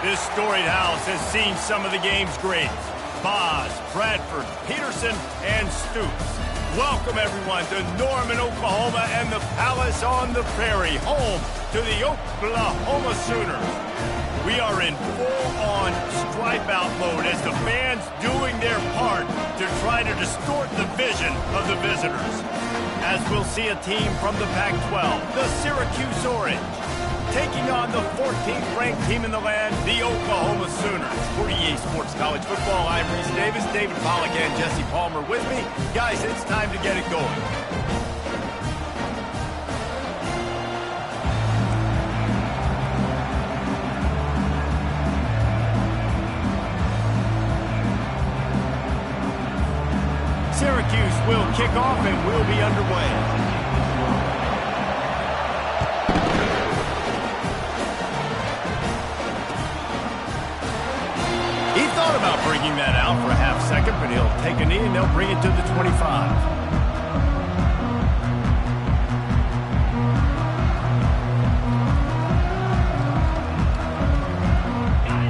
This storied house has seen some of the game's greats. Boz, Bradford, Peterson, and Stoops. Welcome, everyone, to Norman, Oklahoma, and the Palace on the Prairie, home to the Oklahoma Sooners. We are in full-on stripe-out mode as the fans doing their part to try to distort the vision of the visitors. As we'll see a team from the Pac-12, the Syracuse Orange, taking on the 14th ranked team in the land, the Oklahoma Sooners. For EA Sports College Football, I'm Reese Davis, David Pollack, and Jesse Palmer with me. Guys, it's time to get it going. Syracuse will kick off and we'll be underway. About bringing that out for a half second, but he'll take a knee and they'll bring it to the 25.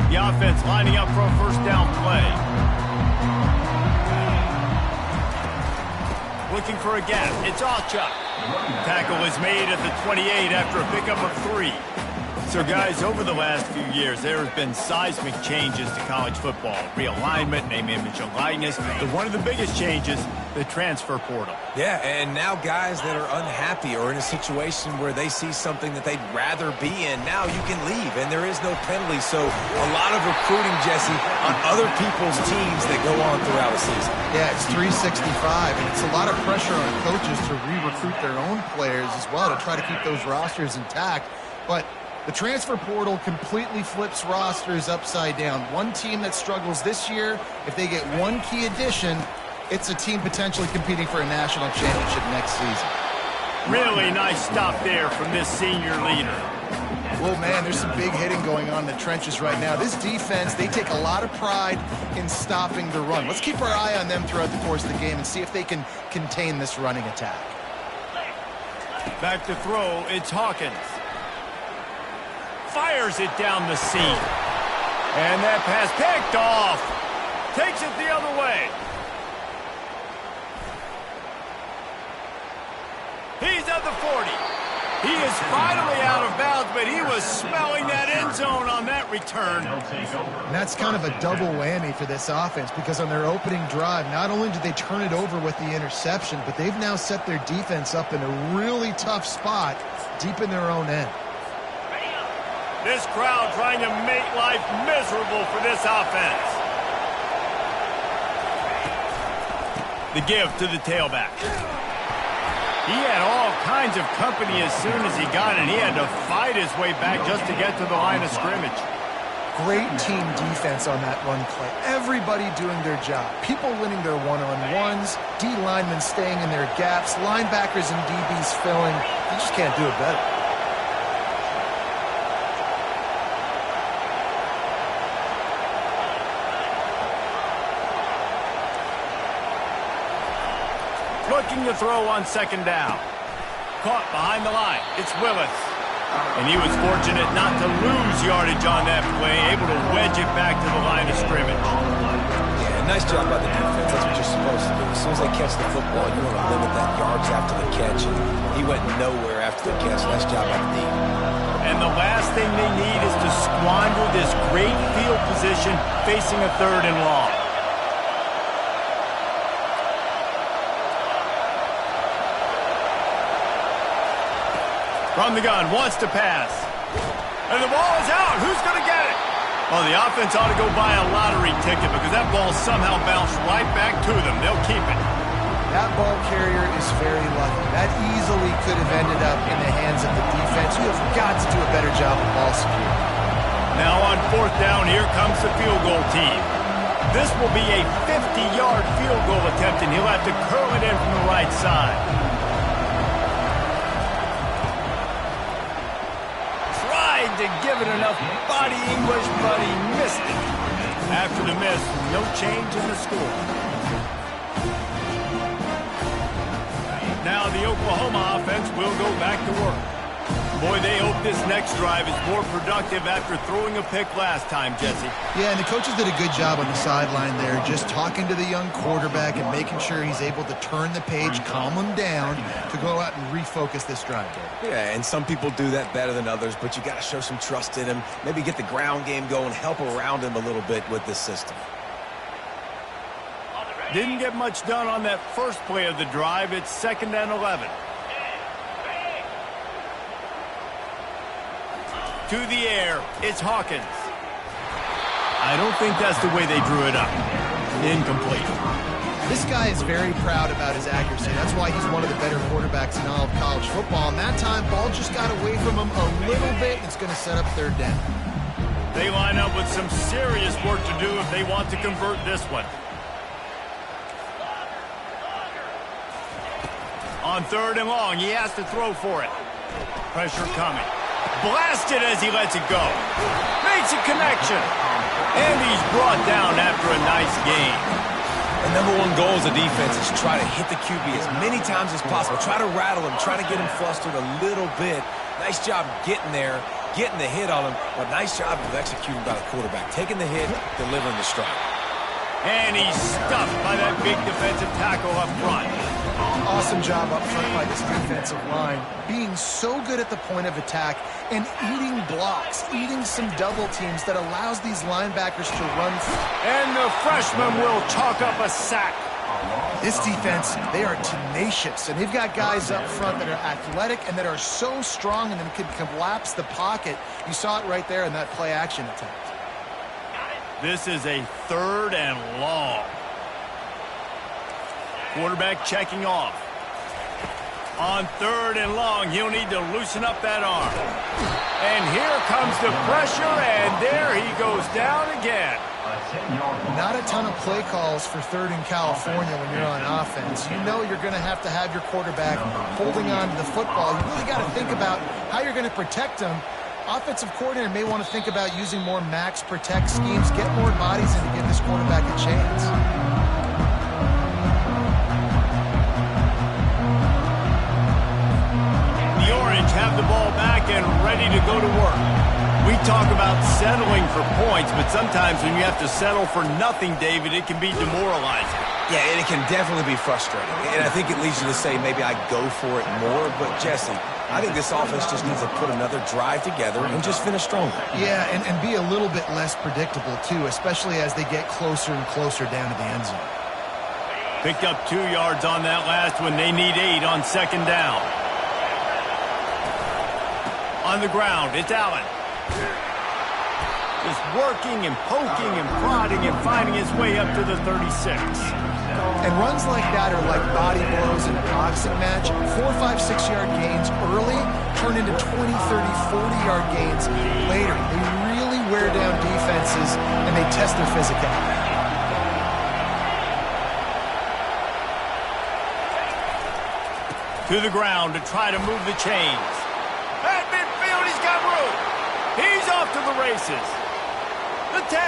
The offense lining up for a first down play. Looking for a gap. It's Awchuk. Tackle is made at the 28 after a pickup of 3. So, guys, over the last few years, there have been seismic changes to college football. Realignment, name, image, and likeness. But one of the biggest changes, the transfer portal. Yeah, and now guys that are unhappy or in a situation where they see something that they'd rather be in, now you can leave, and there is no penalty. So a lot of recruiting, Jesse, on other people's teams that go on throughout the season. Yeah, it's 365, and it's a lot of pressure on coaches to re-recruit their own players as well to try to keep those rosters intact. But the transfer portal completely flips rosters upside down. One team that struggles this year, if they get one key addition, it's a team potentially competing for a national championship next season. Really nice stop there from this senior leader. Well, man, there's some big hitting going on in the trenches right now. This defense, they take a lot of pride in stopping the run. Let's keep our eye on them throughout the course of the game and see if they can contain this running attack. Back to throw, it's Hawkins. Fires it down the seam. And that pass picked off. Takes it the other way. He's at the 40. He is finally out of bounds, but he was smelling that end zone on that return. And that's kind of a double whammy for this offense because on their opening drive, not only did they turn it over with the interception, but they've now set their defense up in a really tough spot deep in their own end. This crowd trying to make life miserable for this offense. The give to the tailback. He had all kinds of company as soon as he got it. He had to fight his way back just to get to the line of scrimmage. Great team defense on that run play. Everybody doing their job. People winning their one-on-ones, D linemen staying in their gaps, linebackers and DBs filling. You just can't do it better. Looking to throw on second down. Caught behind the line. It's Willis. And he was fortunate not to lose yardage on that play, able to wedge it back to the line of scrimmage. Yeah, nice job by the defense. That's what you're supposed to do. As soon as they catch the football, you want to limit that yards after the catch. And he went nowhere after the catch. Nice job by the D. And the last thing they need is to squander this great field position facing a 3rd and long. From the gun, wants to pass. And the ball is out. Who's going to get it? Well, the offense ought to go buy a lottery ticket because that ball somehow bounced right back to them. They'll keep it. That ball carrier is very lucky. That easily could have ended up in the hands of the defense. You have got to do a better job of ball security. Now on 4th down, here comes the field goal team. This will be a 50-yard field goal attempt, and he'll have to curl it in from the right side. To give it enough body English, but he missed it. After the miss, no change in the score. Now the Oklahoma offense will go back to work. Boy, they hope this next drive is more productive after throwing a pick last time, Jesse. Yeah, and the coaches did a good job on the sideline there, just talking to the young quarterback and making sure he's able to turn the page, calm him down to go out and refocus this drive. Yeah, and some people do that better than others, but you got to show some trust in him, maybe get the ground game going, help around him a little bit with this system. Didn't get much done on that first play of the drive. It's 2nd and 11. To the air, it's Hawkins. I don't think that's the way they drew it up. Incomplete. This guy is very proud about his accuracy. That's why he's one of the better quarterbacks in all of college football. And that time, ball just got away from him a little bit. It's going to set up 3rd down. They line up with some serious work to do if they want to convert this one. On 3rd and long, he has to throw for it. Pressure coming. Blasted as he lets it go. Makes a connection. And he's brought down after a nice gain. The #1 goal as a defense is try to hit the QB as many times as possible. Try to rattle him. Try to get him flustered a little bit. Nice job getting there, getting the hit on him. But nice job of executing by the quarterback. Taking the hit, delivering the strike. And he's stuffed by that big defensive tackle up front. Awesome job up front by this defensive line, being so good at the point of attack and eating blocks, eating some double teams that allows these linebackers to run. And the freshman will chalk up a sack. This defense, they are tenacious, and they've got guys up front that are athletic and that are so strong and then can collapse the pocket. You saw it right there in that play-action attempt. This is a 3rd and long. Quarterback checking off. On 3rd and long, he'll need to loosen up that arm. And here comes the pressure, and there he goes down again. Not a ton of play calls for 3rd in California when you're on offense. You know you're going to have your quarterback holding on to the football. You really got to think about how you're going to protect him. Offensive coordinator may want to think about using more max protect schemes, get more bodies in to give this quarterback a chance. The Orange have the ball back and ready to go to work. We talk about settling for points, but sometimes when you have to settle for nothing, David, it can be demoralizing. Yeah, and it can definitely be frustrating. And I think it leads you to say maybe I go for it more. But, Jesse, I think this offense just needs to put another drive together and just finish stronger. Yeah, and be a little bit less predictable, too, especially as they get closer and closer down to the end zone. Picked up 2 yards on that last one. They need 8 on 2nd down. On the ground, it's Allen. Just working and poking and prodding and finding his way up to the 36. And runs like that are like body blows in a boxing match. 4, 5, 6-yard gains early turn into 20, 30, 40-yard gains later. They really wear down defenses, and they test their physicality. To the ground to try to move the chains. At midfield, he's got room. He's off to the races. The 10.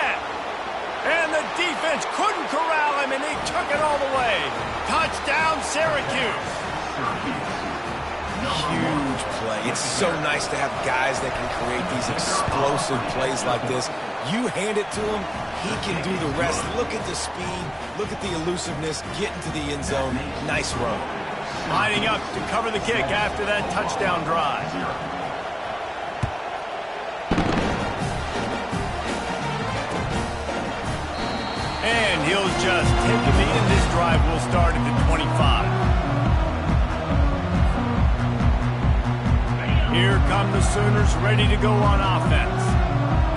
And the defense couldn't corral him, and he took it all the way. Touchdown, Syracuse. Huge play. It's so nice to have guys that can create these explosive plays like this. You hand it to him, he can do the rest. Look at the speed. Look at the elusiveness. Get into the end zone. Nice run. Lining up to cover the kick after that touchdown drive. And he'll just take the lead, and this drive will start at the 25. Here come the Sooners ready to go on offense.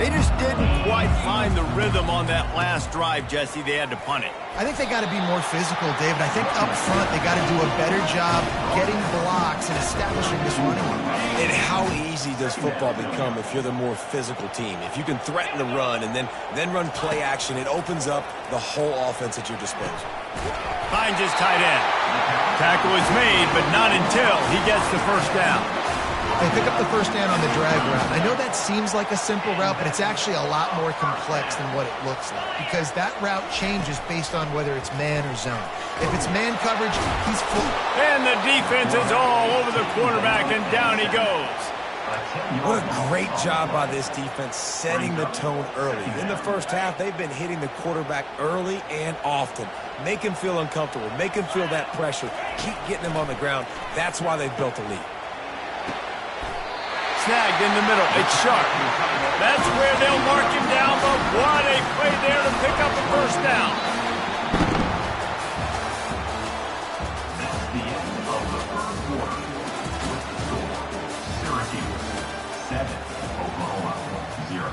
They just didn't quite find the rhythm on that last drive, Jesse. They had to punt it. I think they got to be more physical, David. I think up front they got to do a better job getting blocks and establishing this running game. And how easy does football become if you're the more physical team? If you can threaten the run and then run play action, it opens up the whole offense at your disposal. Finds his tight end. Tackle is made, but not until he gets the first down. They pick up the first down on the drag route. I know that seems like a simple route, but it's actually a lot more complex than what it looks like because that route changes based on whether it's man or zone. If it's man coverage, he's full. And the defense is all over the quarterback, and down he goes. What a great job by this defense setting the tone early. In the first half, they've been hitting the quarterback early and often. Make him feel uncomfortable. Make him feel that pressure. Keep getting him on the ground. That's why they've built a lead. Snagged in the middle. It's Sharp. That's where they'll mark him down, but what a play there to pick up the first down. That's the end of the first quarter. With the score, Syracuse 7, Oklahoma 0.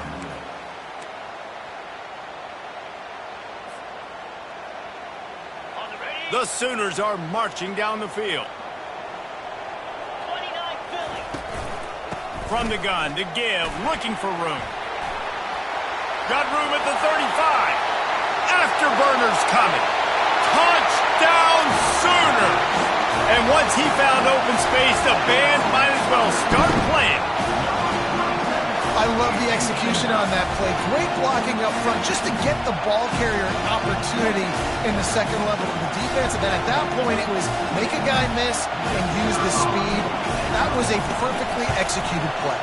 The Sooners are marching down the field. From the gun to give, looking for room. Got room at the 35. Afterburner's coming. Touchdown Sooners! And once he found open space, the band might as well start playing. I love the execution on that play. Great blocking up front just to get the ball carrier an opportunity in the second level of the defense. And then at that point, it was make a guy miss and use the speed. That was a perfectly executed play.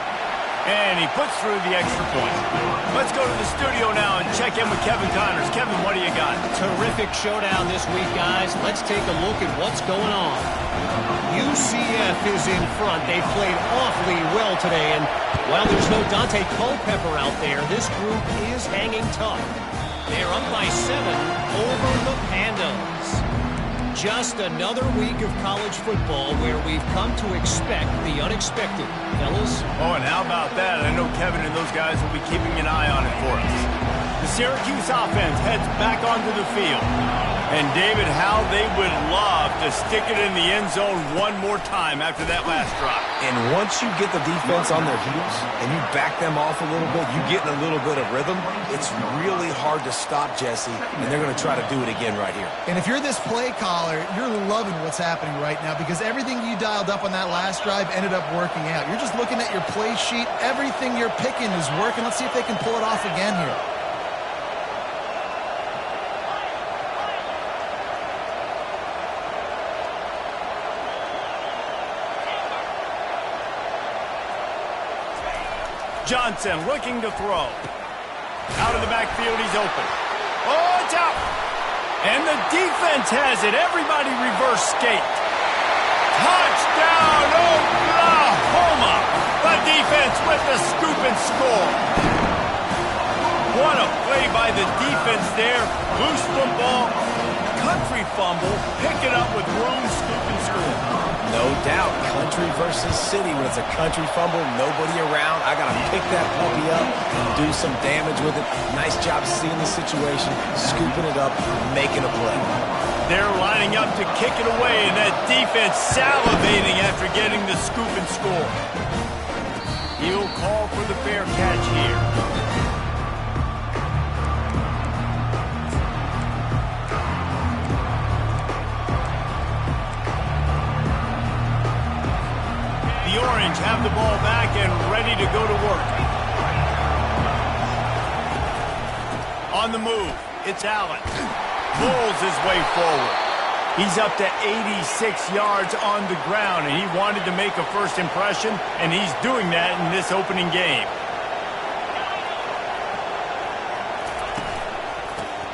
And he puts through the extra point. Let's go to the studio now and check in with Kevin Connors. Kevin, what do you got? Terrific showdown this week, guys. Let's take a look at what's going on. UCF is in front. They played awfully well today, and while there's no Dante Culpepper out there, this group is hanging tough. They're up by 7 over the Pandas. Just another week of college football where we've come to expect the unexpected. Fellas? Oh, and how about that? I know Kevin and those guys will be keeping an eye on it for us. The Syracuse offense heads back onto the field. And David, how they would love to stick it in the end zone one more time after that last drive. And once you get the defense on their heels and you back them off a little bit, you get in a little bit of rhythm, it's really hard to stop, Jesse, and they're going to try to do it again right here. And if you're this play caller, you're loving what's happening right now because everything you dialed up on that last drive ended up working out. You're just looking at your play sheet. Everything you're picking is working. Let's see if they can pull it off again here. Johnson looking to throw. Out of the backfield, he's open. Oh, it's out. And the defense has it. Everybody reverse skate. Touchdown, Oklahoma. The defense with the scoop and score. What a play by the defense there. Loose the ball. Country fumble. Pick it up with room, scoop and score. No doubt, country versus city. When it's a country fumble, nobody around, I got to pick that puppy up and do some damage with it. Nice job seeing the situation, scooping it up, making a play. They're lining up to kick it away, and that defense salivating after getting the scoop and score. He'll call for the fair catch here. The Orange have the ball back and ready to go to work. On the move, it's Allen. Pulls his way forward. He's up to 86 yards on the ground, and he wanted to make a first impression, and he's doing that in this opening game.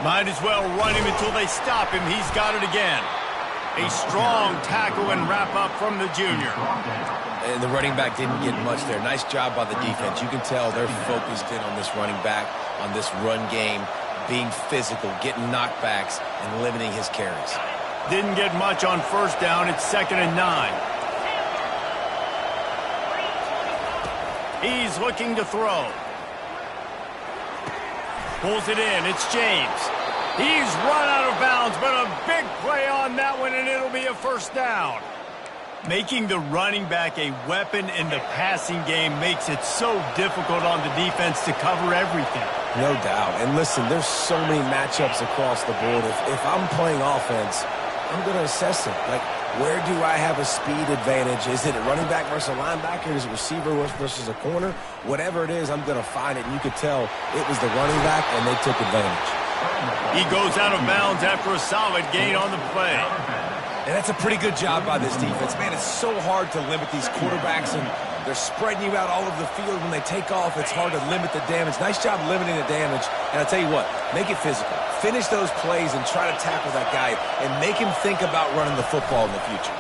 Might as well run him until they stop him. He's got it again. A strong tackle and wrap up from the junior. And the running back didn't get much there. Nice job by the defense. You can tell they're focused in on this running back, on this run game, being physical, getting knockbacks, and limiting his carries. Didn't get much on first down. It's 2nd and 9. He's looking to throw. Pulls it in. It's James. He's run out of bounds, but a big play on that one, and it'll be a first down. Making the running back a weapon in the passing game makes it so difficult on the defense to cover everything. No doubt. And listen, there's so many matchups across the board. If I'm playing offense, I'm going to assess it. Like, where do I have a speed advantage? Is it a running back versus a linebacker? Is it receiver versus a corner? Whatever it is, I'm going to find it. And you could tell it was the running back, and they took advantage. He goes out of bounds after a solid gain on the play. And that's a pretty good job by this defense. Man, it's so hard to limit these quarterbacks, and They're spreading you out all over the field. When they take off, it's hard to limit the damage. Nice job limiting the damage. And I'll tell you what, make it physical. Finish those plays and try to tackle that guy and make him think about running the football in the future.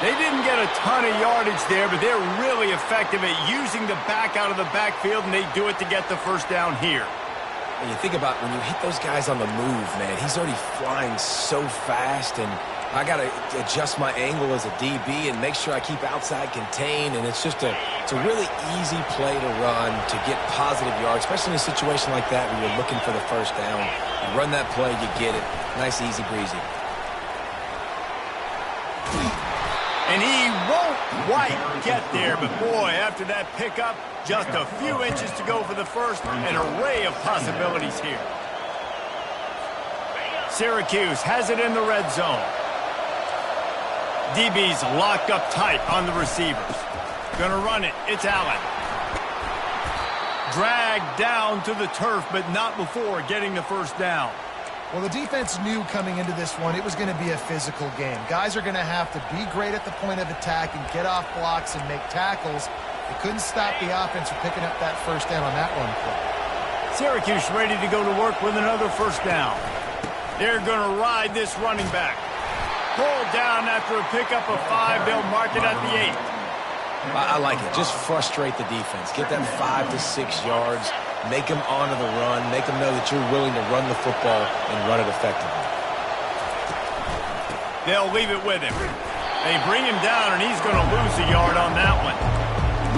They didn't get a ton of yardage there, but they're really effective at using the back out of the backfield, and they do it to get the first down here. And you think about when you hit those guys on the move, man, he's already flying so fast, and I got to adjust my angle as a DB and make sure I keep outside contained, and it's a really easy play to run to get positive yards, especially in a situation like that where you're looking for the first down. You run that play, you get it. Nice, easy breezy. And he won't quite get there, but boy, after that pickup, just a few inches to go for the first, an array of possibilities here. Syracuse has it in the red zone. DB's locked up tight on the receivers. Gonna run it, it's Allen. Dragged down to the turf, but not before getting the first down. Well, the defense knew coming into this one it was going to be a physical game. Guys are going to have to be great at the point of attack and get off blocks and make tackles. They couldn't stop the offense from picking up that first down on that run play. Syracuse ready to go to work with another first down. They're going to ride this running back. Pulled down after a pickup of 5. They'll mark it at the 8. I like it. Just frustrate the defense. Get that 5 to 6 yards. Make them honor the run. Make them know that you're willing to run the football and run it effectively. They'll leave it with him. They bring him down, and he's going to lose a yard on that one.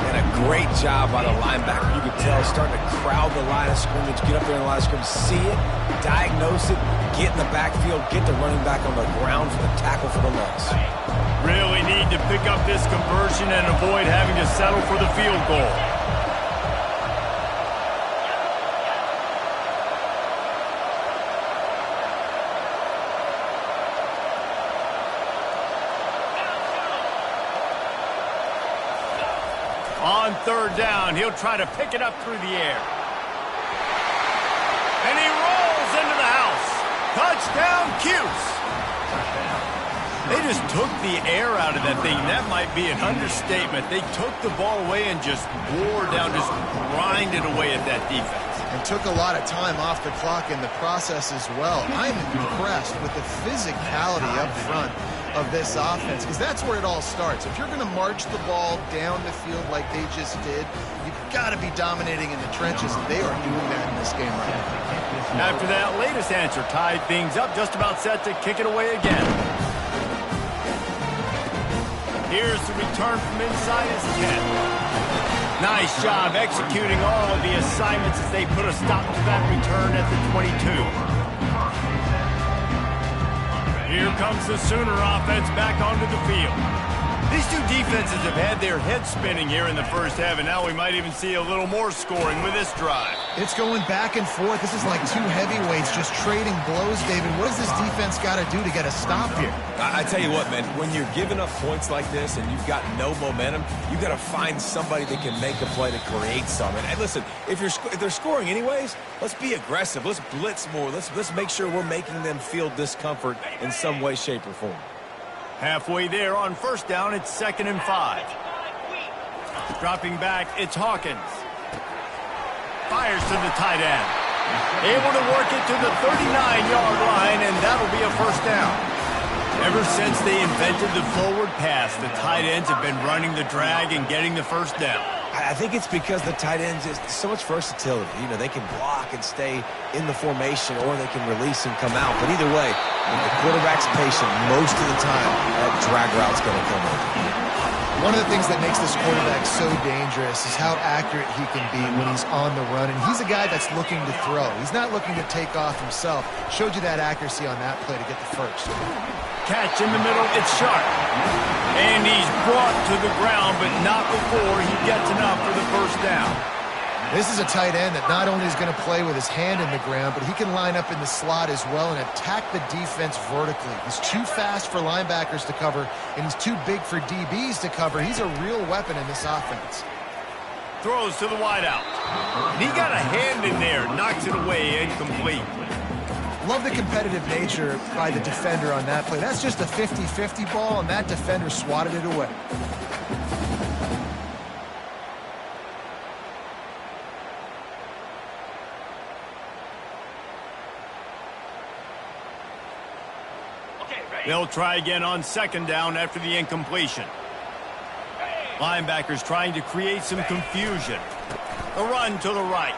And a great job by the linebacker. You could tell starting to crowd the line of scrimmage, get up there in the line of scrimmage, see it, diagnose it, get in the backfield, get the running back on the ground for the tackle for the loss. Really need to pick up this conversion and avoid having to settle for the field goal. On third down, he'll try to pick it up through the air. And he rolls into the house. Touchdown, Cuse. They just took the air out of that thing. That might be an understatement. They took the ball away and just wore down, just grinded away at that defense. And took a lot of time off the clock in the process as well. I'm impressed with the physicality up front of this offense, because that's where it all starts. If you're going to march the ball down the field like they just did, you've got to be dominating in the trenches, and they are doing that in this game right now. After that latest answer tied things up, just about set to kick it away again. Here's the return from inside his 10. Nice job executing all of the assignments as they put a stop to that return at the 22. Here comes the Sooner offense back onto the field. These two defenses have had their heads spinning here in the first half, and now we might even see a little more scoring with this drive. It's going back and forth. This is like two heavyweights just trading blows, David. What does this defense got to do to get a stop here? I tell you what, man, when you're giving up points like this and you've got no momentum, you've got to find somebody that can make a play to create some. And listen, if they're scoring anyways, let's be aggressive. Let's blitz more. Let's make sure we're making them feel discomfort in some way, shape, or form. Halfway there on first down, it's 2nd and 5. Dropping back, it's Hawkins. Fires to the tight end. Able to work it to the 39-yard line, and that'll be a first down. Ever since they invented the forward pass, the tight ends have been running the drag and getting the first down. I think it's because the tight ends is so much versatility. You know, they can block and stay in the formation, or they can release and come out. But either way, if the quarterback's patient, most of the time, that drag route's going to come in. One of the things that makes this quarterback so dangerous is how accurate he can be when he's on the run. And he's a guy that's looking to throw. He's not looking to take off himself. Showed you that accuracy on that play to get the first. Catch in the middle, it's Sharp. And he's brought to the ground, but not before he gets enough for the first down. This is a tight end that not only is going to play with his hand in the ground, but he can line up in the slot as well and attack the defense vertically. He's too fast for linebackers to cover, and he's too big for DBs to cover. He's a real weapon in this offense. Throws to the wideout. And he got a hand in there, knocks it away, incomplete. Love the competitive nature by the defender on that play. That's just a 50-50 ball, and that defender swatted it away. They'll try again on second down after the incompletion. Linebackers trying to create some confusion. The run to the right.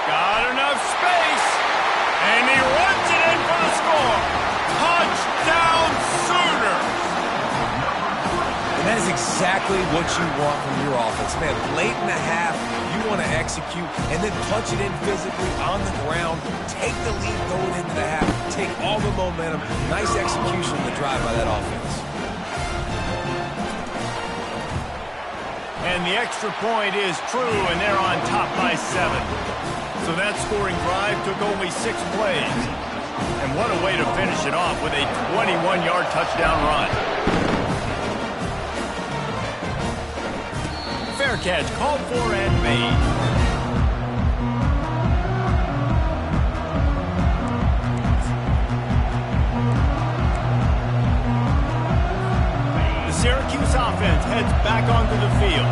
Got enough space, and he runs it in for the score. Touchdown Sooners! And that is exactly what you want from your offense. Man, late in the half, you want to execute and then punch it in physically on the ground. Take the lead going into the half. Take all the momentum. Nice execution of the drive by that offense. And the extra point is true, and they're on top by 7. So that scoring drive took only 6 plays. And what a way to finish it off with a 21-yard touchdown run. Fair catch called for and made. The Syracuse offense heads back onto the field.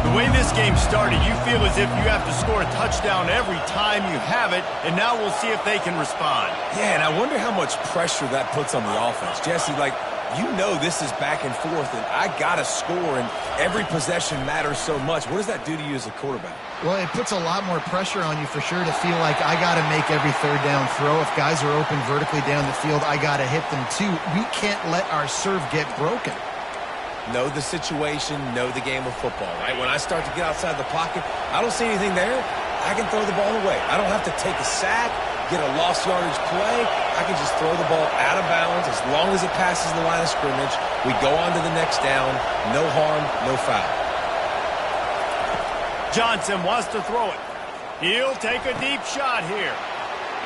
The way this game started, you feel as if you have to score a touchdown every time you have it, and now we'll see if they can respond. Yeah, and I wonder how much pressure that puts on the offense. Jesse, you know this is back and forth, and I got to score, and every possession matters so much. What does that do to you as a quarterback? Well, it puts a lot more pressure on you for sure to feel like I got to make every third down throw. If guys are open vertically down the field, I got to hit them too. We can't let our serve get broken. Know the situation, know the game of football, right? When I start to get outside the pocket, I don't see anything there, I can throw the ball away. I don't have to take a sack, get a lost yardage play. I can just throw the ball out of bounds. As long as it passes the line of scrimmage, we go on to the next down. No harm, no foul. Johnson wants to throw it. He'll take a deep shot here.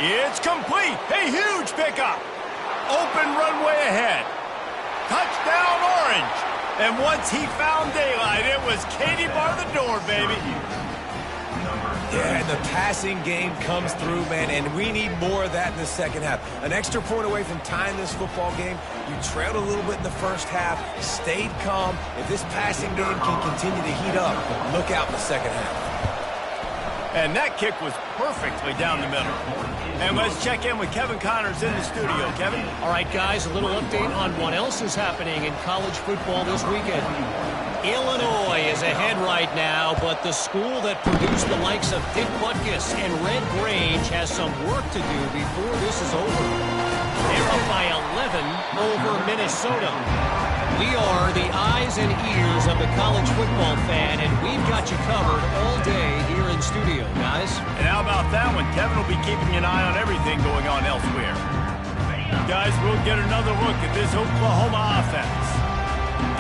It's complete. A huge pickup. Open runway ahead. Touchdown Orange. And once he found daylight, it was Katie bar the door, baby. Yeah, and the passing game comes through, man, and we need more of that in the second half. An extra point away from tying this football game. You trailed a little bit in the first half, stayed calm. If this passing game can continue to heat up, look out in the second half. And that kick was perfectly down the middle. And let's check in with Kevin Connors in the studio. Kevin? All right, guys, a little update on what else is happening in college football this weekend. Illinois is ahead right now, but the school that produced the likes of Dick Butkus and Red Grange has some work to do before this is over. They're up by 11 over Minnesota. We are the eyes and ears of the college football fan, and we've got you covered all day here in studio, guys. And how about that one? Kevin will be keeping an eye on everything going on elsewhere. Guys, we'll get another look at this Oklahoma offense.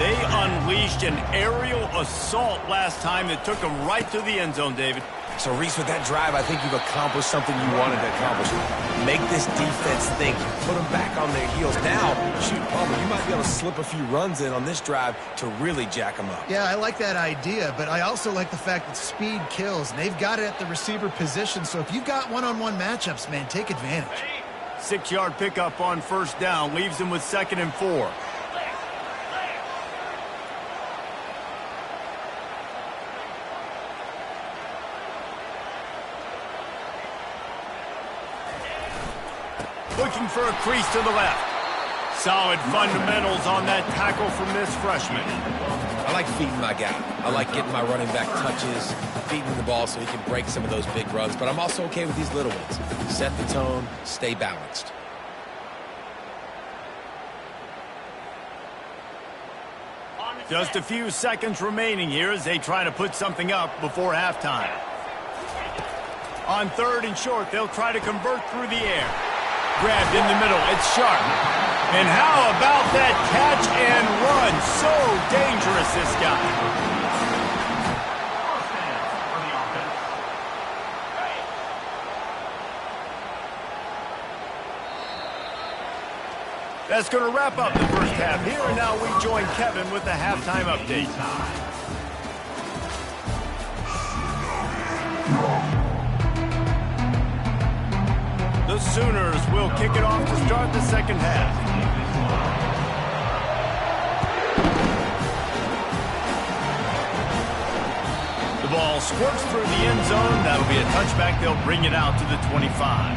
They unleashed an aerial assault last time that took them right to the end zone, David. So, Reese, with that drive, I think you've accomplished something you wanted to accomplish. Make this defense think. Put them back on their heels. Now, shoot, Palmer, you might be able to slip a few runs in on this drive to really jack them up. Yeah, I like that idea, but I also like the fact that speed kills. They've got it at the receiver position, so if you've got one-on-one matchups, man, take advantage. 6-yard pickup on first down leaves them with 2nd and 4. Looking for a crease to the left. Solid fundamentals on that tackle from this freshman. I like feeding my guy. I like getting my running back touches, feeding the ball so he can break some of those big runs. But I'm also okay with these little ones. Set the tone, stay balanced. Just a few seconds remaining here as they try to put something up before halftime. On 3rd and short, they'll try to convert through the air. Grabbed in the middle, it's Sharp. And how about that catch and run? So dangerous, this guy. That's going to wrap up the first half here, and now we join Kevin with the halftime update. Sooners will kick it off to start the second half. The ball squirts through the end zone. That'll be a touchback. They'll bring it out to the 25.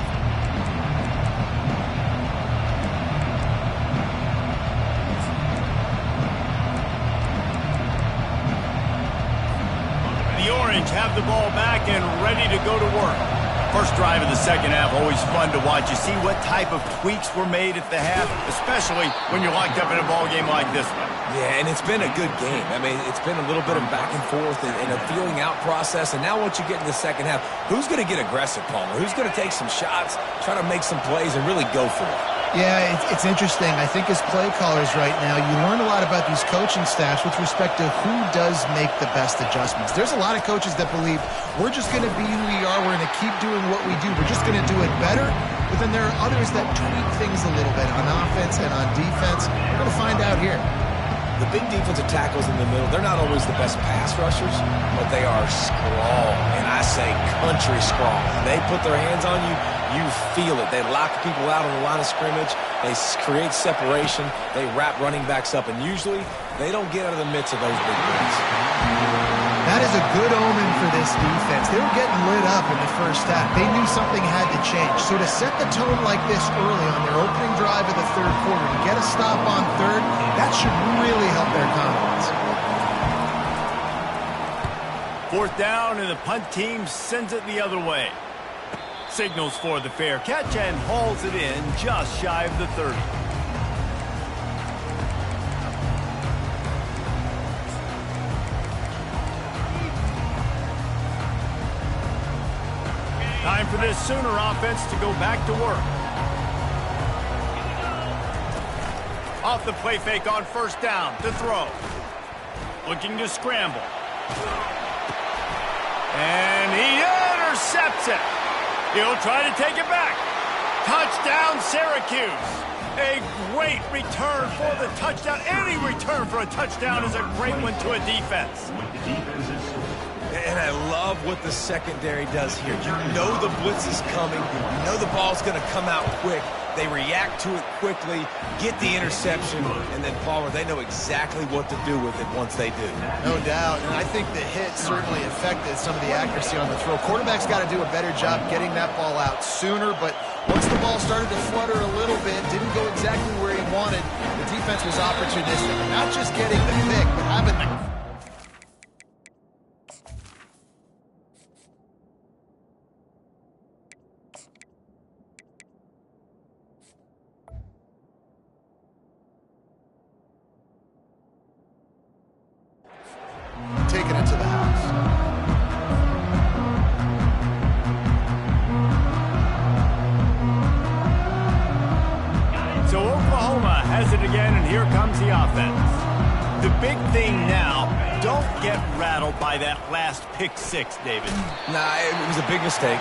The Orange have the ball back and ready to go to work. First drive of the second half, always fun to watch. You see what type of tweaks were made at the half, especially when you're locked up in a ball game like this one. Yeah, and it's been a good game. I mean, it's been a little bit of back and forth and a feeling out process. And now once you get in the second half, who's going to get aggressive, Palmer? Who's going to take some shots, try to make some plays, and really go for it? Yeah, it's interesting. I think as play callers right now, you learn a lot about these coaching staffs with respect to who does make the best adjustments. There's a lot of coaches that believe we're just going to be who we are. We're going to keep doing what we do. We're just going to do it better. But then there are others that tweak things a little bit on offense and on defense. We're going to find out here. The big defensive tackles in the middle, they're not always the best pass rushers, but they are strong, and I say country strong. They put their hands on you, you feel it. They lock people out on the line of scrimmage. They create separation. They wrap running backs up, and usually they don't get out of the midst of those big plays. That is a good omen for this defense. They were getting lit up in the first half. They knew something had to change. So to set the tone like this early on their opening drive of the third quarter, to get a stop on third, that should really help their confidence. Fourth down, and the punt team sends it the other way. Signals for the fair catch and hauls it in just shy of the 30. Time for this Sooner offense to go back to work. Off the play fake on first down to throw. Looking to scramble. And he intercepts it. He'll try to take it back. Touchdown, Syracuse. A great return for the touchdown. Any return for a touchdown is a great one to a defense. And I love what the secondary does here. You know the blitz is coming. You know the ball's going to come out quick. They react to it quickly, get the interception, and then, Palmer, they know exactly what to do with it once they do. No doubt, and I think the hit certainly affected some of the accuracy on the throw. Quarterback's got to do a better job getting that ball out sooner, but once the ball started to flutter a little bit, didn't go exactly where he wanted, the defense was opportunistic. Not just getting the pick, but having the... taking it to the house. So Oklahoma has it again, and here comes the offense. The big thing now, don't get rattled by that last pick six, David. Nah, it was a big mistake.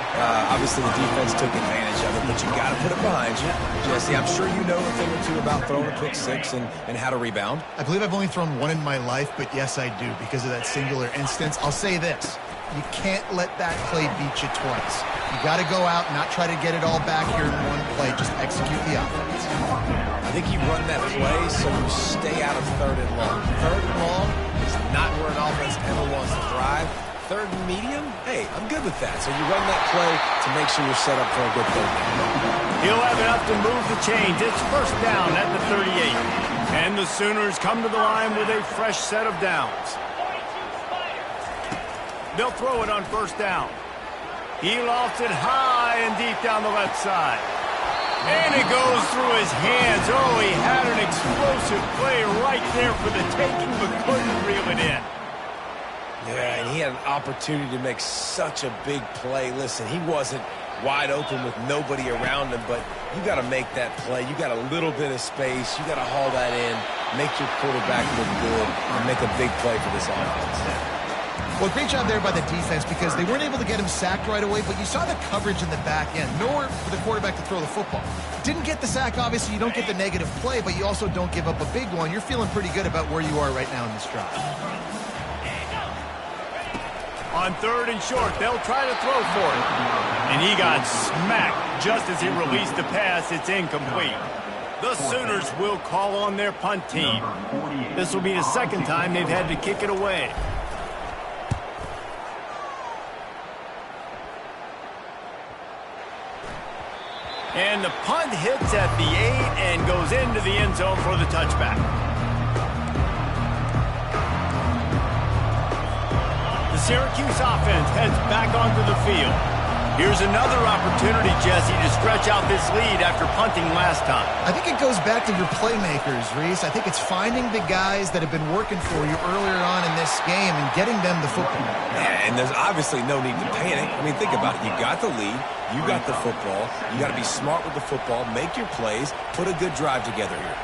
Obviously, the defense took advantage of it, but you got to put it behind you. Jesse, I'm sure you know a thing or two about throwing a pick six and how to rebound. I believe I've only thrown one in my life, but yes, I do, because of that singular instance. I'll say this. You can't let that play beat you twice. You got to go out and not try to get it all back here in one play. Just execute the offense. I think you run that play so you stay out of third and long. Third and long is not where an offense ever wants to thrive. Third and medium, hey, I'm good with that. So you run that play to make sure you're set up for a good third down. He'll have enough to move the chains. It's first down at the 38. And the Sooners come to the line with a fresh set of downs. They'll throw it on first down. He lofts it high and deep down the left side. And it goes through his hands. Oh, he had an explosive play right there for the taking, but couldn't reel it in. Yeah, and he had an opportunity to make such a big play. Listen, he wasn't wide open with nobody around him, but you got to make that play. You got a little bit of space. You got to haul that in, make your quarterback look good, and make a big play for this offense. Well, great job there by the defense because they weren't able to get him sacked right away, but you saw the coverage in the back end. Nowhere for the quarterback to throw the football. Didn't get the sack, obviously. You don't get the negative play, but you also don't give up a big one. You're feeling pretty good about where you are right now in this drive. On third and short, they'll try to throw for it. And he got smacked Just as he released the pass, it's incomplete. The Sooners will call on their punt team. This will be the second time they've had to kick it away. And the punt hits at the 8 and goes into the end zone for the touchback. The Syracuse offense heads back onto the field. Here's another opportunity, Jesse, to stretch out this lead after punting last time. I think it goes back to your playmakers, Reese. I think it's finding the guys that have been working for you earlier on in this game and getting them the football. Yeah, and there's obviously no need to panic. I mean, think about it. You got the lead. You got the football. You got to be smart with the football. Make your plays. Put a good drive together here.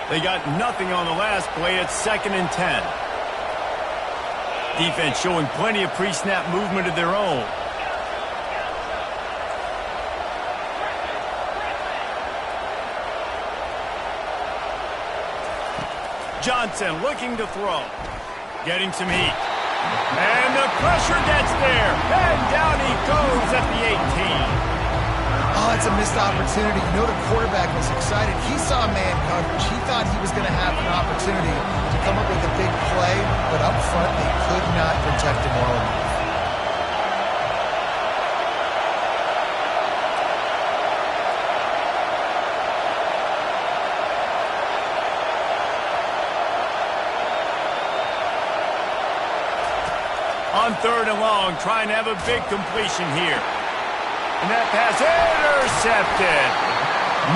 They got nothing on the last play. It's 2nd and 10. Defense showing plenty of pre-snap movement of their own. Johnson looking to throw. Getting some heat. And the pressure gets there. And down he goes at the 18. Oh, it's a missed opportunity. You know the quarterback was excited. He saw man coverage. He thought he was going to have an opportunity to come up with a big play, but up front they could not protect him well enough. On 3rd and long, trying to have a big completion here. And that pass intercepted.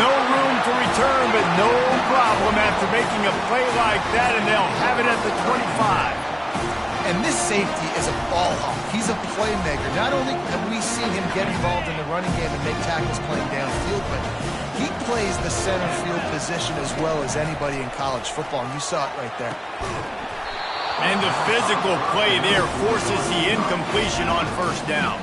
No room to return, but no problem after making a play like that, and they'll have it at the 25. And this safety is a ball hawk. He's a playmaker. Not only have we seen him get involved in the running game and make tackles playing downfield, but he plays the center field position as well as anybody in college football, and you saw it right there. And the physical play there forces the incompletion on 1st down.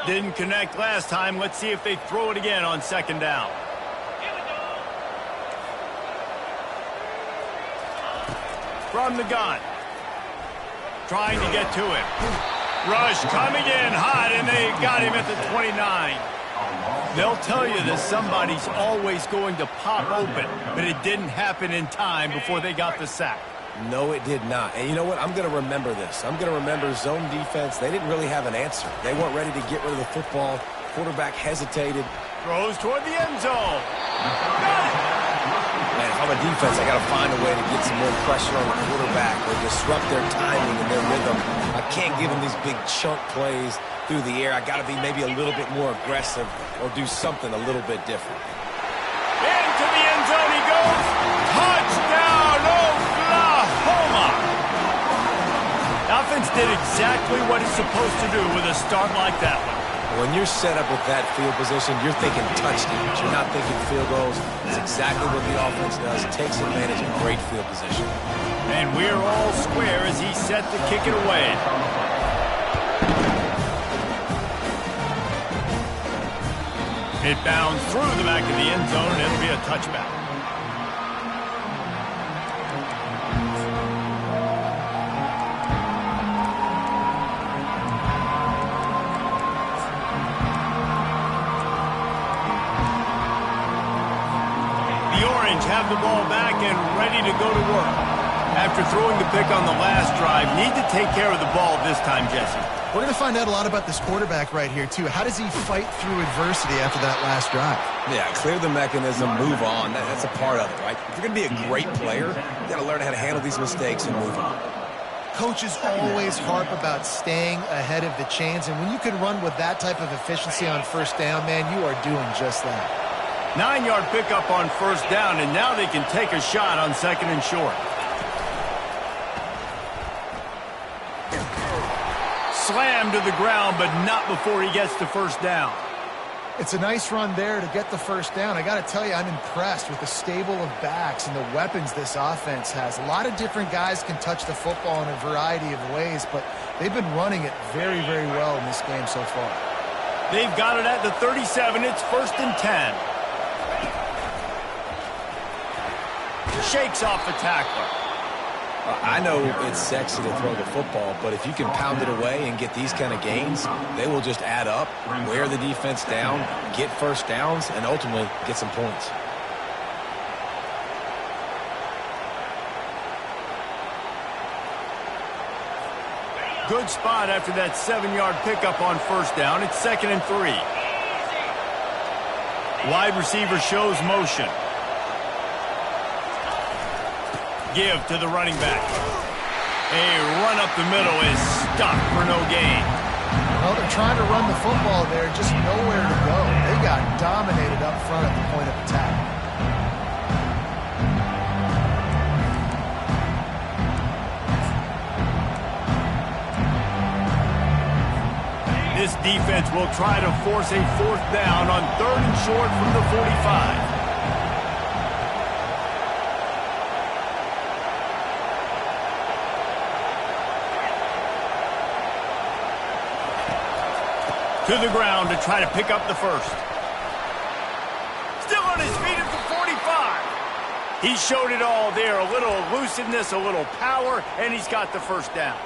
Didn't connect last time. Let's see if they throw it again on 2nd down. From the gun. Trying to get to him. Rush coming in hot, and they got him at the 29. They'll tell you that somebody's always going to pop open, but it didn't happen in time before they got the sack. No, it did not. And you know what? I'm going to remember this. I'm going to remember zone defense. They didn't really have an answer. They weren't ready to get rid of the football. Quarterback hesitated. Throws toward the end zone. Man, if I'm a defense, I got to find a way to get some more pressure on the quarterback or disrupt their timing and their rhythm. I can't give them these big chunk plays through the air. I got to be maybe a little bit more aggressive or do something a little bit different. Into the end zone he goes. Touchdown, Oklahoma! The offense did exactly what it's supposed to do with a start like that one. When you're set up with that field position, you're thinking touchdowns. You're not thinking field goals. It's exactly what the offense does. Takes advantage of great field position. And we're all square as he's set to kick it away. It bounds through the back of the end zone, and it'll be a touchback. Have the ball back and ready to go to work. After throwing the pick on the last drive, need to take care of the ball this time, Jesse. We're going to find out a lot about this quarterback right here, too. How does he fight through adversity after that last drive? Yeah, clear the mechanism, move on. That's a part of it, right? If you're going to be a great player, you got to learn how to handle these mistakes and move on. Coaches always harp about staying ahead of the chains, and when you can run with that type of efficiency on 1st down, man, you are doing just that. 9-yard pickup on 1st down, and now they can take a shot on 2nd and short. Slammed to the ground, but not before he gets to 1st down. It's a nice run there to get the 1st down. I got to tell you, I'm impressed with the stable of backs and the weapons this offense has. A lot of different guys can touch the football in a variety of ways, but they've been running it very, very well in this game so far. They've got it at the 37. It's 1st and 10. Shakes off the tackler. I know it's sexy to throw the football, but if you can pound it away and get these kind of gains, they will just add up, wear the defense down, get first downs, and ultimately get some points. Good spot after that 7-yard pickup on first down. It's 2nd and 3. Wide receiver shows motion. Give to the running back. A run up the middle is stopped for no gain. Well, they're trying to run the football there, just nowhere to go. They got dominated up front at the point of attack. This defense will try to force a 4th down on 3rd and short from the 45. To the ground to try to pick up the first. Still on his feet at the 45. He showed it all there. A little elusiveness, a little power, and he's got the first down.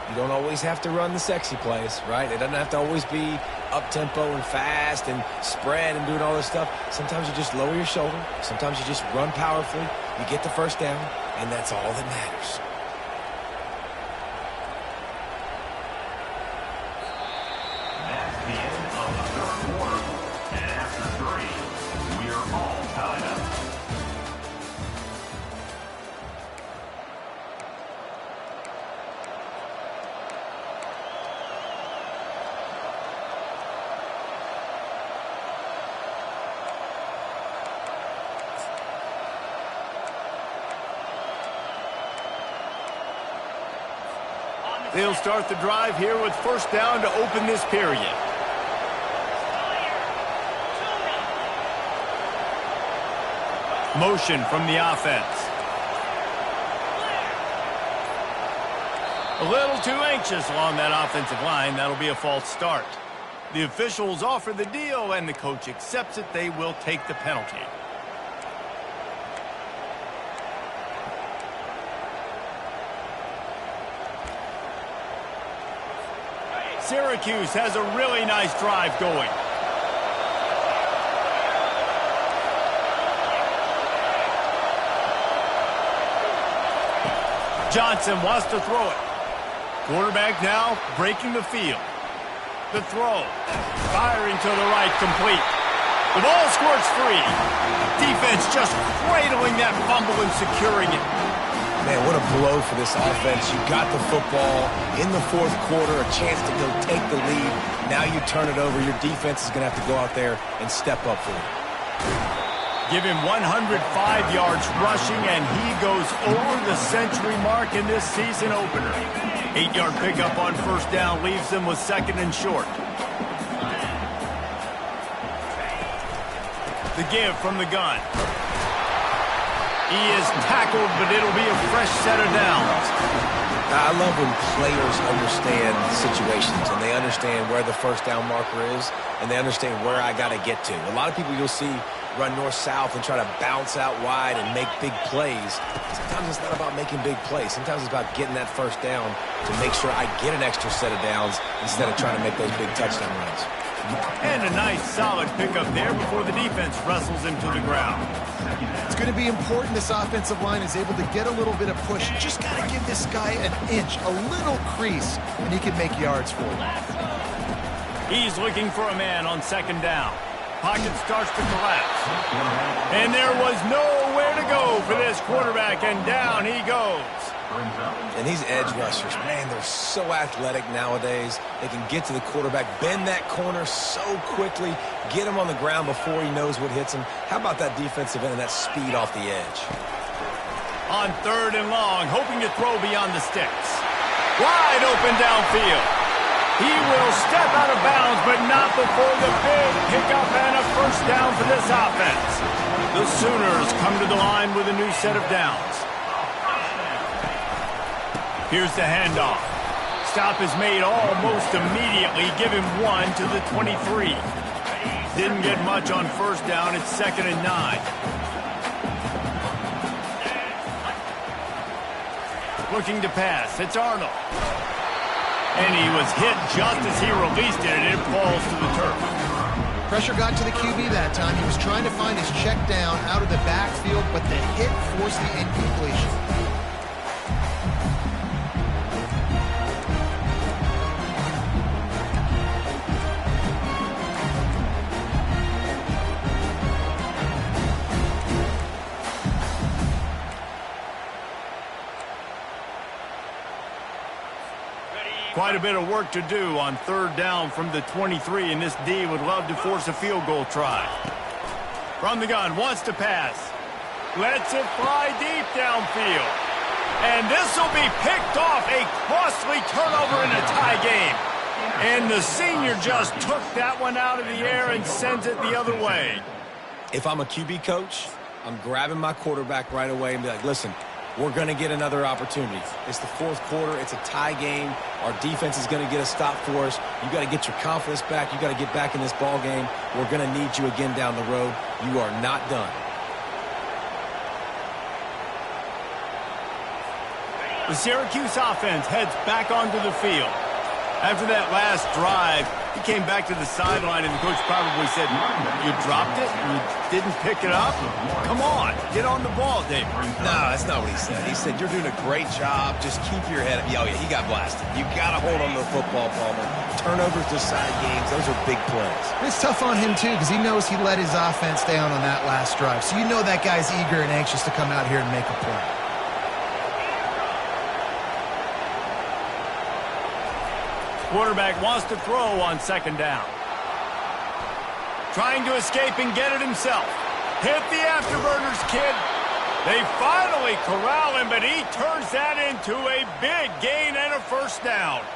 You don't always have to run the sexy plays, right? It doesn't have to always be up-tempo and fast and spread and doing all this stuff. Sometimes you just lower your shoulder. Sometimes you just run powerfully. You get the first down, and that's all that matters. That's the end of the third quarter. And after 3, we're all tied up. They'll start the drive here with first down to open this period. Motion from the offense. A little too anxious along that offensive line. That'll be a false start. The officials offer the deal, and the coach accepts it. They will take the penalty. Syracuse has a really nice drive going. Johnson wants to throw it. Quarterback now breaking the field. The throw. Firing to the right, complete. The ball squirts free. Defense just cradling that fumble and securing it. Man, what a blow for this offense. You got the football in the 4th quarter, a chance to go take the lead. Now you turn it over. Your defense is going to have to go out there and step up for it. Give him 105 yards rushing, and he goes over the century mark in this season opener. 8-yard pickup on first down leaves them with 2nd and short. The give from the gun. He is tackled, but it'll be a fresh set of downs. I love when players understand situations and they understand where the first down marker is and they understand where I got to get to. A lot of people you'll see run north-south and try to bounce out wide and make big plays. Sometimes it's not about making big plays. Sometimes it's about getting that first down to make sure I get an extra set of downs instead of trying to make those big touchdown runs. And a nice solid pickup there before the defense wrestles him to the ground. It's going to be important this offensive line is able to get a little bit of push. You just got to give this guy an inch, a little crease, and he can make yards for you. He's looking for a man on 2nd down. Pocket starts to collapse. And there was nowhere to go for this quarterback, and down he goes. And these edge rushers, man, they're so athletic nowadays. They can get to the quarterback, bend that corner so quickly, get him on the ground before he knows what hits him. How about that defensive end and that speed off the edge? On 3rd and long, hoping to throw beyond the sticks. Wide open downfield. He will step out of bounds, but not before the big pickup and a first down for this offense. The Sooners come to the line with a new set of downs. Here's the handoff. Stop is made almost immediately. Give him 1 to the 23. Didn't get much on first down. It's 2nd and 9. Looking to pass. It's Arnold. And he was hit just as he released it, and it falls to the turf. Pressure got to the QB that time. He was trying to find his check down out of the backfield, but the hit forced the incompletion. Quite a bit of work to do on third down from the 23, and this D would love to force a field goal try. From the gun, wants to pass. Lets it fly deep downfield. And this will be picked off, a costly turnover in a tie game. And the senior just took that one out of the air and sends it the other way. If I'm a QB coach, I'm grabbing my quarterback right away and be like, listen, we're going to get another opportunity. It's the fourth quarter. It's a tie game. Our defense is going to get a stop for us. You got to get your confidence back. You got to get back in this ball game. We're going to need you again down the road. You are not done. The Syracuse offense heads back onto the field. After that last drive, he came back to the sideline, and the coach probably said, you dropped it? You didn't pick it up? Come on, get on the ball, Dave. No, that's not what he said. He said, you're doing a great job. Just keep your head up. Oh, yeah, he got blasted. You got to hold on to the football, Palmer. Turnovers decide games. Those are big plays. It's tough on him, too, because he knows he let his offense down on that last drive. So you know that guy's eager and anxious to come out here and make a play. Quarterback wants to throw on second down. Trying to escape and get it himself. Hit the afterburners, kid. They finally corral him, but he turns that into a big gain and a first down.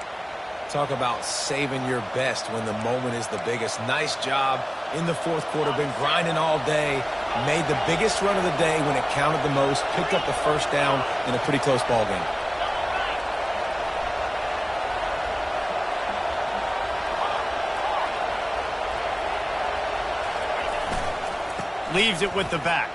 Talk about saving your best when the moment is the biggest. Nice job in the fourth quarter. Been grinding all day. Made the biggest run of the day when it counted the most. Picked up the first down in a pretty close ball game. Leaves it with the back.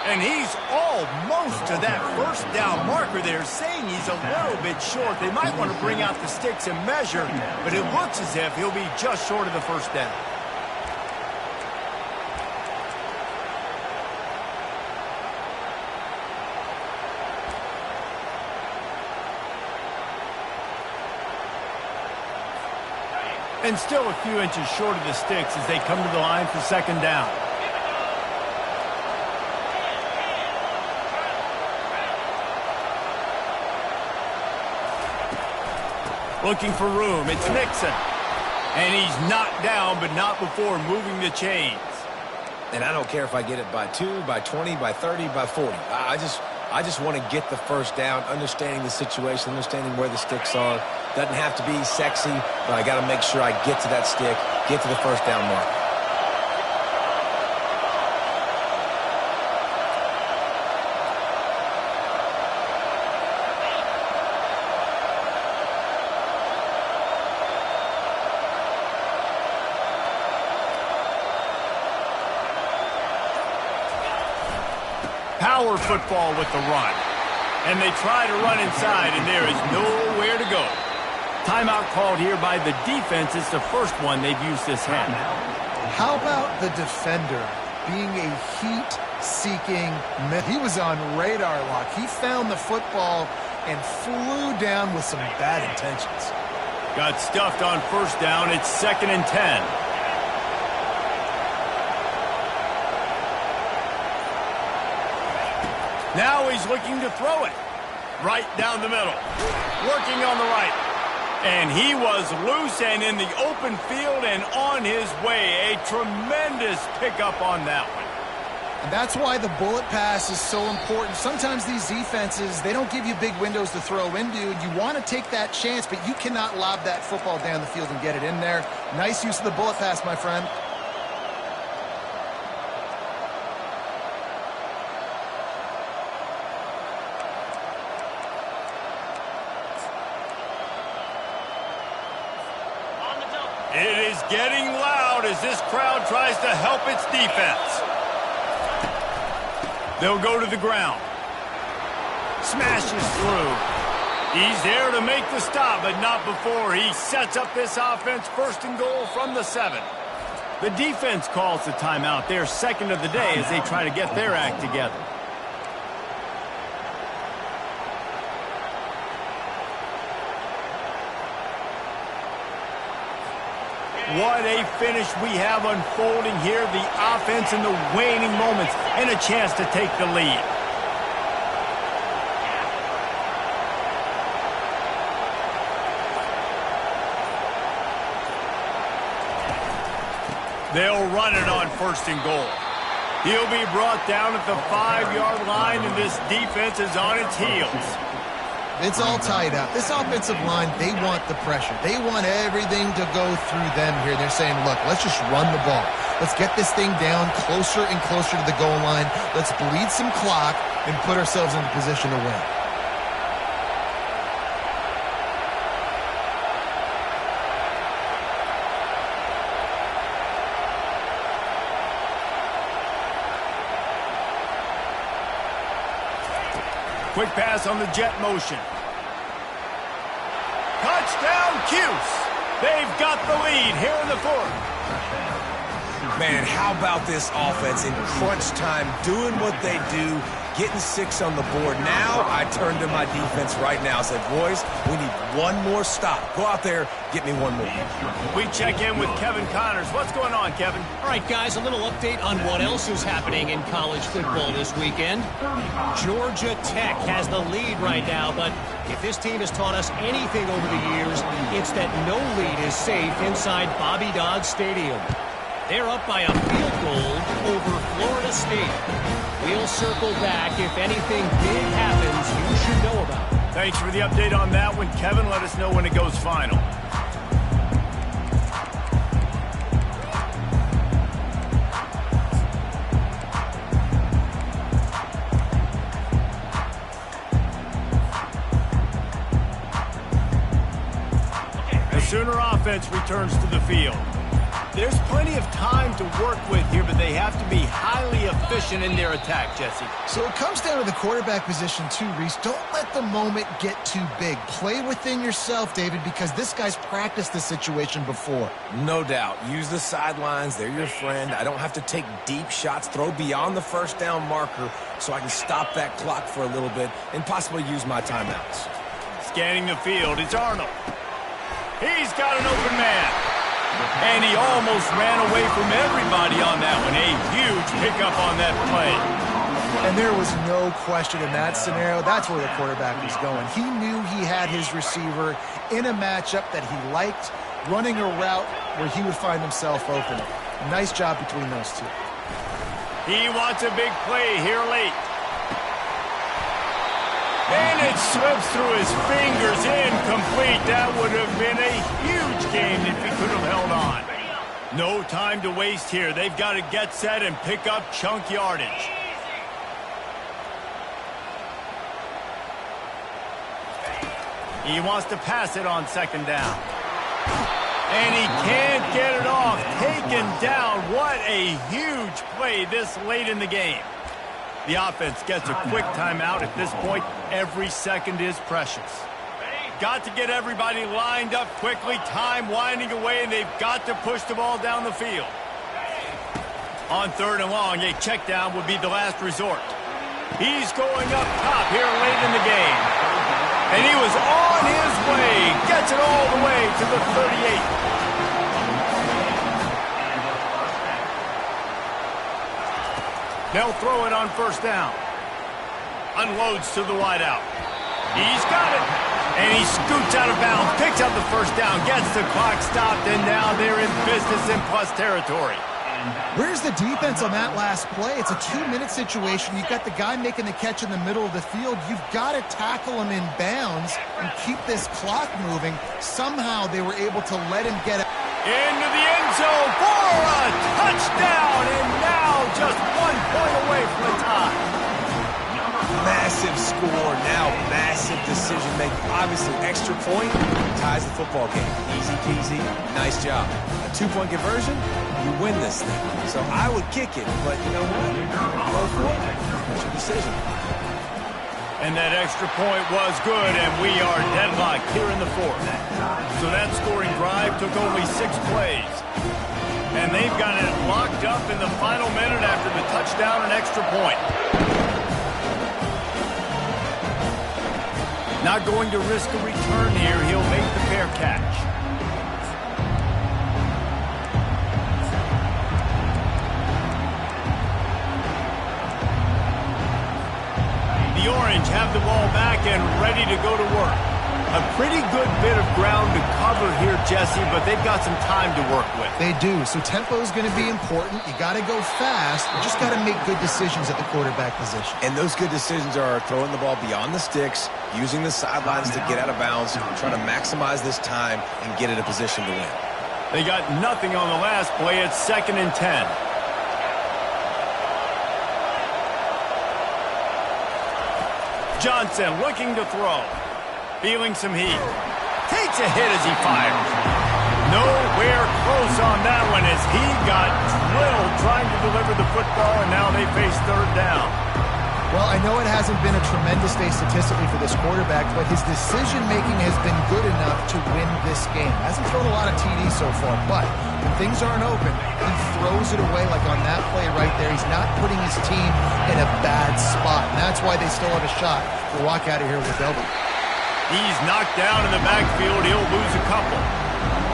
And he's almost to that first down marker there, saying he's a little bit short. They might want to bring out the sticks and measure, but it looks as if he'll be just short of the first down. And still a few inches short of the sticks as they come to the line for second down. Looking for room. It's Nixon. And he's knocked down, but not before moving the chains. And I don't care if I get it by 2, by 20, by 30, by 40. I just want to get the first down, understanding the situation, understanding where the sticks are. Doesn't have to be sexy, but I got to make sure I get to that stick, get to the first down mark. Power football with the run. And they try to run inside, and there is nowhere to go. Timeout called here by the defense. It's the first one they've used this half. How about the defender being a heat-seeking? He was on radar lock. He found the football and flew down with some bad intentions. Got stuffed on first down. It's 2nd and 10. Now he's looking to throw it. Right down the middle. Working on the right. And he was loose and in the open field and on his way. A tremendous pickup on that one. And that's why the bullet pass is so important. Sometimes these defenses, they don't give you big windows to throw into. You want to take that chance, but you cannot lob that football down the field and get it in there. Nice use of the bullet pass, my friend. It is getting loud as this crowd tries to help its defense. They'll go to the ground. Smashes through. He's there to make the stop, but not before he sets up this offense. First and goal from the 7. The defense calls the timeout. Their second of the day as they try to get their act together. What a finish we have unfolding here. The offense in the waning moments and a chance to take the lead. They'll run it on first and goal. He'll be brought down at the 5-yard line, and this defense is on its heels. It's all tied up. This offensive line, they want the pressure. They want everything to go through them here. They're saying, look, let's just run the ball. Let's get this thing down closer and closer to the goal line. Let's bleed some clock and put ourselves in a position to win. Quick pass on the jet motion. Touchdown, Cuse. They've got the lead here in the 4th. Man, how about this offense in crunch time, doing what they do, getting 6 on the board. Now I turn to my defense right now and say, boys, we need one more stop. Go out there, get me one more. We check in with Kevin Connors. What's going on, Kevin? All right, guys, a little update on what else is happening in college football this weekend. Georgia Tech has the lead right now, but if this team has taught us anything over the years, it's that no lead is safe inside Bobby Dodd Stadium. They're up by a field goal over Florida State. We'll circle back if anything big happens you should know about. Thanks for the update on that one, Kevin. Let us know when it goes final. The Sooner offense returns to the field. There's plenty of time to work with here, but they have to be highly efficient in their attack, Jesse. So it comes down to the quarterback position too, Reese. Don't let the moment get too big. Play within yourself, David, because this guy's practiced this situation before. No doubt. Use the sidelines. They're your friend. I don't have to take deep shots, throw beyond the first down marker so I can stop that clock for a little bit and possibly use my timeouts. Scanning the field, it's Arnold. He's got an open man. And he almost ran away from everybody on that one. A huge pickup on that play. And there was no question in that scenario. That's where the quarterback was going. He knew he had his receiver in a matchup that he liked, running a route where he would find himself open. Nice job between those two. He wants a big play here late. And it slips through his fingers, incomplete. That would have been a huge game if he could have held on. No time to waste here. They've got to get set and pick up chunk yardage. He wants to pass it on second down. And he can't get it off. Taken down. What a huge play this late in the game. The offense gets a quick timeout. At this point, every second is precious. Got to get everybody lined up quickly. Time winding away, and they've got to push the ball down the field. On 3rd and long, a check down would be the last resort. He's going up top here late in the game. And he was on his way. Gets it all the way to the 38. They'll throw it on first down. Unloads to the wideout. He's got it. And he scoots out of bounds, picks up the first down, gets the clock stopped, and now they're in business in plus territory. Where's the defense on that last play? It's a 2-minute situation. You've got the guy making the catch in the middle of the field. You've got to tackle him in bounds and keep this clock moving. Somehow they were able to let him get it. Into the end zone for a touchdown, and now just 1 point away from the tie. Massive score, now massive decision-making. Obviously, extra point ties the football game. Easy peasy, nice job. A 2-point conversion, you win this thing. So I would kick it, but you know what? Go for it. That's your decision. And that extra point was good, and we are deadlocked here in the fourth. So that scoring drive took only 6 plays. And they've got it locked up in the final minute after the touchdown and extra point. Not going to risk a return here. He'll make the fair catch. The Orange have the ball back and ready to go to work. A pretty good bit of ground to cover here, Jesse, but they've got some time to work with. They do, so tempo is going to be important. You got to go fast. You just got to make good decisions at the quarterback position. And those good decisions are throwing the ball beyond the sticks, using the sidelines to get out of bounds, trying to maximize this time and get in a position to win. They got nothing on the last play. It's 2nd and 10. Johnson looking to throw. Feeling some heat. Takes a hit as he fires. Nowhere close on that one as he got drilled trying to deliver the football, and now they face 3rd down. Well, I know it hasn't been a tremendous day statistically for this quarterback, but his decision-making has been good enough to win this game. Hasn't thrown a lot of TDs so far, but when things aren't open, he throws it away like on that play right there. He's not putting his team in a bad spot, and that's why they still have a shot to walk out of here with a W. He's knocked down in the backfield. He'll lose a couple.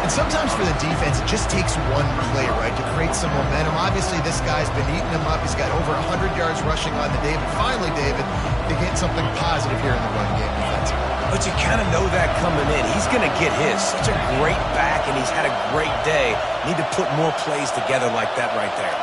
And sometimes for the defense, it just takes one play, right, to create some momentum. Obviously, this guy's been eating him up. He's got over 100 yards rushing on the day. But finally, David, they get something positive here in the run game defensively. But you kind of know that coming in. He's going to get his. Such a great back, and he's had a great day. Need to put more plays together like that right there.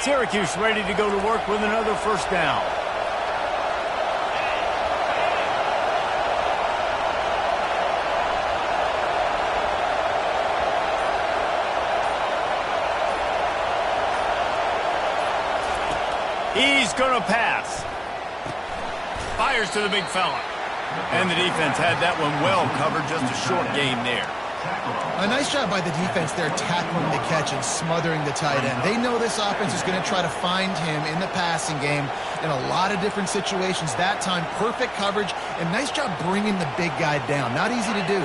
Syracuse ready to go to work with another 1st down. He's going to pass. Fires to the big fella. And the defense had that one well covered, just a short gain there. A nice job by the defense there tackling the catch and smothering the tight end. They know this offense is going to try to find him in the passing game in a lot of different situations. That time, perfect coverage, and nice job bringing the big guy down. Not easy to do.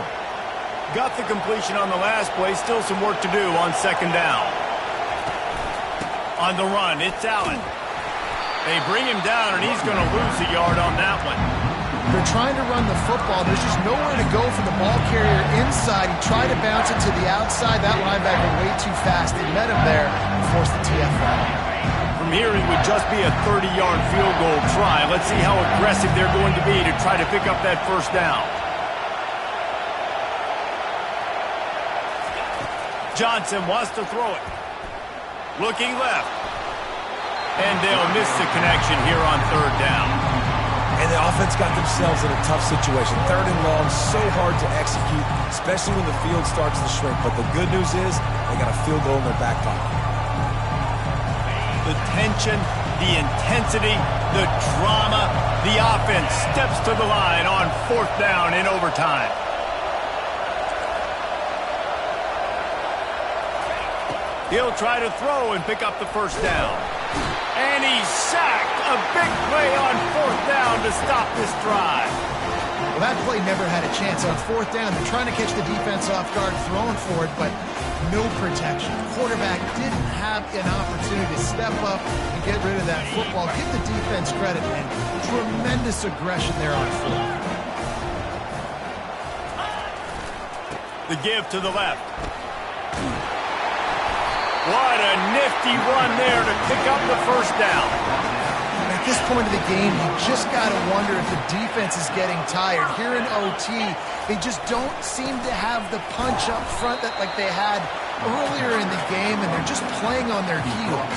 Got the completion on the last play. Still some work to do on 2nd down. On the run, it's Allen. They bring him down, and he's going to lose a yard on that one. They're trying to run the football. There's just nowhere to go for the ball carrier inside. He tried to bounce it to the outside. That linebacker way too fast. He met him there and forced the TFL. From here, it would just be a 30-yard field goal try. Let's see how aggressive they're going to be to try to pick up that 1st down. Johnson wants to throw it. Looking left. And they'll miss the connection here on 3rd down. And the offense got themselves in a tough situation. 3rd and long, so hard to execute, especially when the field starts to shrink. But the good news is they got a field goal in their back pocket. The tension, the intensity, the drama, the offense steps to the line on 4th down in overtime. He'll try to throw and pick up the 1st down. And he's sacked. A big play on 4th down to stop this drive. Well, that play never had a chance. On 4th down, they're trying to catch the defense off guard, throwing for it, but no protection. Quarterback didn't have an opportunity to step up and get rid of that football. Give the defense credit, and tremendous aggression there on 4th. The give to the left. What a nifty run there to pick up the 1st down. That this point of the game, you just got to wonder if the defense is getting tired. Here in OT, they just don't seem to have the punch up front that like they had earlier in the game, and they're just playing on their heels.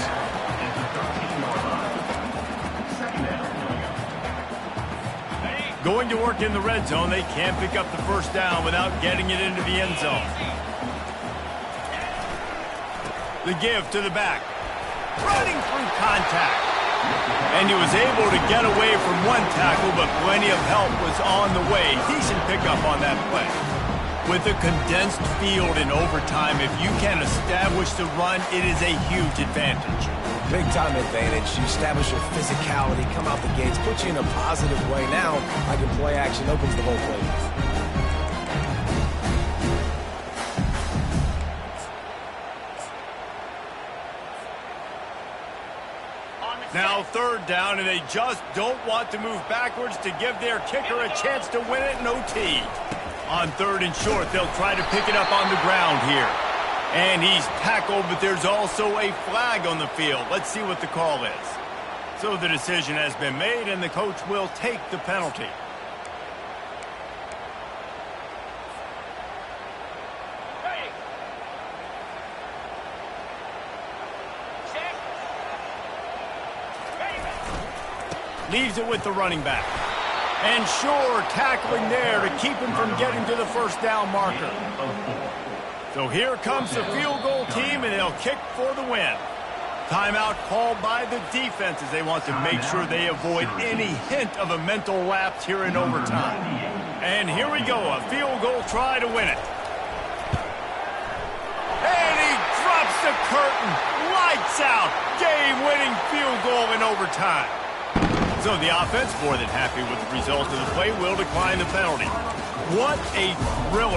Going to work in the red zone, they can't pick up the first down without getting it into the end zone. The give to the back. Running through contact. And he was able to get away from one tackle, but plenty of help was on the way. Decent pickup on that play. With a condensed field in overtime, if you can establish the run, it is a huge advantage. Big-time advantage. You establish your physicality, come out the gates, put you in a positive way. Now, I can play action, opens the whole play. Now third down, and they just don't want to move backwards to give their kicker a chance to win it in OT. On third and short, they'll try to pick it up on the ground here. And he's tackled, but there's also a flag on the field. Let's see what the call is. So the decision has been made, and the coach will take the penalty. Leaves it with the running back. And sure, tackling there to keep him from getting to the first down marker. So here comes the field goal team, and they'll kick for the win. Timeout called by the defense as they want to make sure they avoid any hint of a mental lapse here in overtime. And here we go, a field goal try to win it. And he drops the curtain. Lights out. Game-winning field goal in overtime. So the offense, more than happy with the result of the play, will decline the penalty. What a thriller.